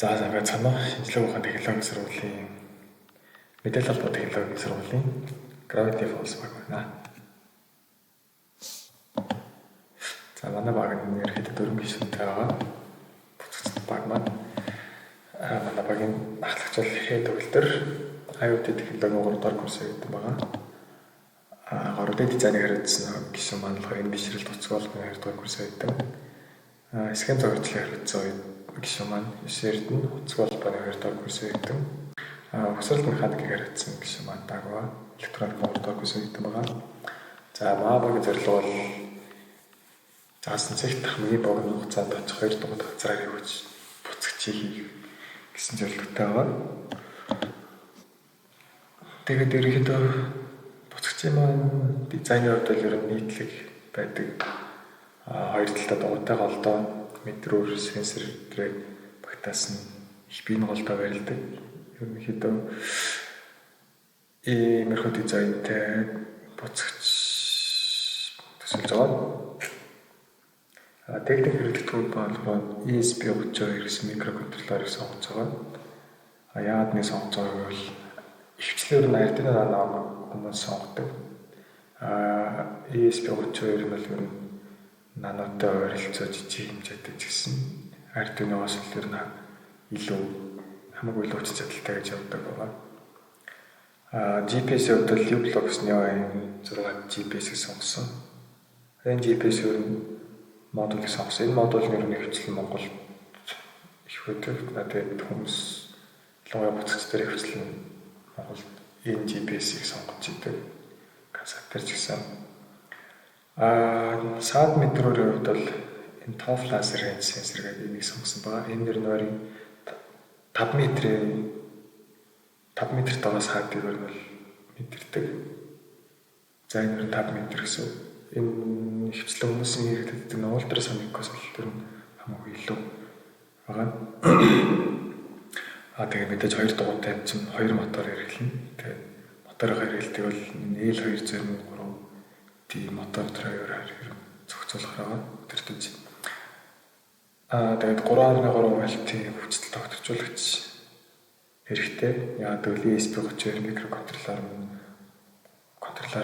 За ингээд санаа шинжилгээ ухааны технологийн сургуулийн мэдээлэл холбоо технологийн сургуулийн Gravity Falls баг байна. За манай баг нь ерөнхийдөө 4 гишүүнтэй байгаа. Буцагчд баг маань манай багийн ахлагч бол хэд төгөлдөр IoT технологийн 3 дахь курсыг өгдөг байгаа. Гордын дизайныг хариуцсан гишүүн маань болохоор энэ бишрэлт уцгуул 2 дахь курсыг өгдөг. Схем зохиолчлын хариуцсан гишүүн маань Эрдэнэ уцгуул 2 дахь курсыг өгдөг. Хөсрөлт механикийг хариуцсан гишүүн маань Дагва электроник 3 дахь курсыг өгдөг байгаа. За маа багийн зорилго бол заасан цагт хамгийн богино хугацаанд очих 2 дугаар газраар явж буцагчийг хийх гэсэн зорилготой байгаа. Тэгээд ерөнхийдөө буцагчийн маань дизайны хувьд бол ер нь нийтлэг байдаг. Хоёр талдаа дугуйтай голдоо метрөөр сенсор дээр багтаасан их биеийн голдоо барилдаг. Ерөнхийдөө иймэрхүү дизайнтай буцагч төсөлж байгаа. Техник хэрэглэгдэхүүн болгоод ESP32 гэсэн микроконтроллерыг сонгож байгаа. Яагаад нэг сонгож байгааг бол ихвчлээр нь Arduino Nano хүмүүс сонгодог. ESP32 нь бол ер нь нанотой ойролцоо жижиг хэмжээтэй ч гэсэн Arduino-оос л ер нь илүү хамаагүй илүү хүч чадалтай гэж явдаг байгаа. GPS-ийн хувьд U-Blox Neo 6 GPS-ийг сонгосон. Энэ GPS ер нь модулыг сонгосон. Энэ модуль нь ер нь хвчлэн Монгол их байдаг. Тэгээд хүмүүс логоо буцагч дээр хвчлэн Монголд энэ GPS-ийг сонгож идэг. Концептер ч гэсэн. Саад метрөөрийн хувьд бол энэ TOF laser range sensor гэдэг энийг сонгосон байгаа. Энэ нэр нойрын 5 метрт байгаа саадыг бол мэдэрдэг. За энэ 5 метр гэсэн. Энэ хвчлэн хүмүүсийн хэрэглэдэг нь ультрасоникоос бол тэр нь хамаагүй илүү байгаа. Тэгээд мэдээж 2 дугуйтай чинь 2 мотор хэрэглэнэ. Тэгээд моторын хэрэглэлтийг бол L203 тийм мотор драйвераар зохицуулах байгаа. Тэртэж. Тэгээд 3.3 вольтын хүчтэй тогтворчуулагч хэрэгтэй. Яагаад гэвэл ESP32 микроконтроллер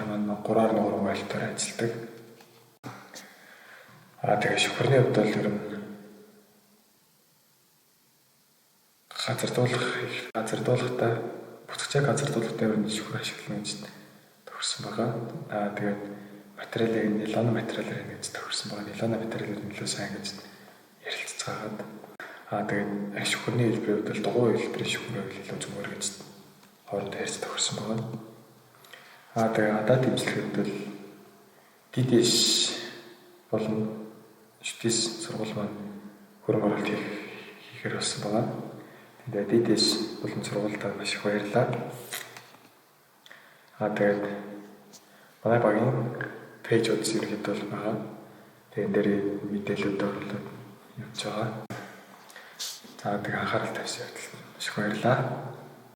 маань 3.3 вольтоор ажилладаг. Тэгээд шугуурны хувьд бол ер нь газар дуулахтаа буцагчаа газар дуулахтаа ер нь шугуур ашиглана гэж тохирсон байгаа. Тэгээд материалыг нилон материалаар ингэж тохирсон байгаа. Нилон материалыг нөлөө сайн гэж ярилццаагаад. Тэгээд шугуурны хэлбэрийн хувьд бол дугуй хэлбэрийн шугуурыг илүү зөмөр гэж хоорондоо ярьж тохирсон байгаа. Тэгээд адаа дэмжлэхэд бол DDS болон шүтээс сургууль маань хөрөнгө оруулалт хийхээр болсон байгаа. Тэгээд DDS болон сургуультаа маш их баярлалаа. Тэгээд манай багийн пэйж утас ерөнхийдөө бол байгаа. Тэгээд дээр мэдээлэлүүд оруулаад явж байгаа. За тэгээд анхаарал тавьсан явдал маш их баярлалаа.